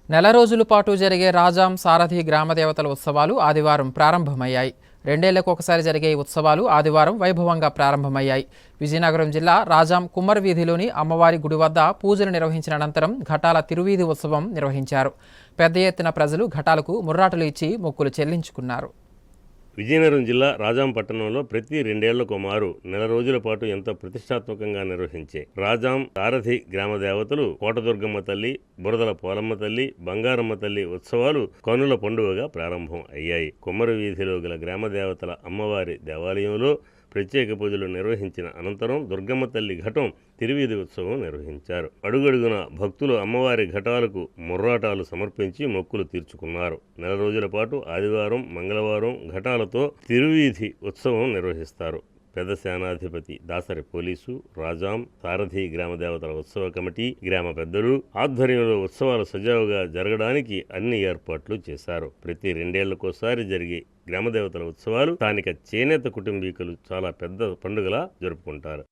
నెల రోజుల పాటు జరిగే రాజాం సారథి గ్రామదేవతల ఉత్సవాలు ఆదివారం ప్రారంభమయ్యాయి. రెండేళ్లకు ఒకసారి జరిగే ఈ ఉత్సవాలు ఆదివారం వైభవంగా ప్రారంభమయ్యాయి. విజయనగరం జిల్లా రాజాం కుమ్మర్ వీధిలోని అమ్మవారి గుడి వద్ద పూజలు నిర్వహించిన అనంతరం ఘటాల తిరువీధి ఉత్సవం నిర్వహించారు. పెద్ద ఎత్తున ప్రజలు ఘటాలకు ముర్రాటలు ఇచ్చి మొక్కులు చెల్లించుకున్నారు. విజయనగరం జిల్లా రాజాం పట్టణంలో ప్రతి రెండేళ్లకు మారు నెల రోజుల పాటు ఎంతో ప్రతిష్టాత్మకంగా నిర్వహించే రాజాం సారథి గ్రామ దేవతలు కోటదుర్గమ్మ తల్లి, బురదల పోలమ్మ తల్లి, బంగారమ్మ తల్లి ఉత్సవాలు కనుల పండుగగా ప్రారంభం అయ్యాయి. కుమ్మరి వీధిలో గల గ్రామ దేవతల అమ్మవారి దేవాలయంలో ప్రత్యేక పూజలు నిర్వహించిన అనంతరం దుర్గమ్మ తల్లి ఘటం తిరువీధి ఉత్సవం నిర్వహించారు. అడుగడుగున భక్తులు అమ్మవారి ఘటాలకు ముర్రాటాలు సమర్పించి మొక్కులు తీర్చుకున్నారు. నెల రోజుల పాటు ఆదివారం, మంగళవారం ఘటాలతో తిరువీధి ఉత్సవం నిర్వహిస్తారు. పెద్ద సేనాధిపతి దాసరి పోలీసు, రాజాం సారథి గ్రామ దేవతల ఉత్సవ కమిటీ, గ్రామ పెద్దలు ఆధ్వర్యంలో ఉత్సవాలు సజావుగా జరగడానికి అన్ని ఏర్పాట్లు చేశారు. ప్రతి రెండేళ్లకోసారి జరిగే గ్రామదేవతల ఉత్సవాలు స్థానిక చేనేత కుటుంబీకులు చాలా పెద్ద పండుగలా జరుపుకుంటారు.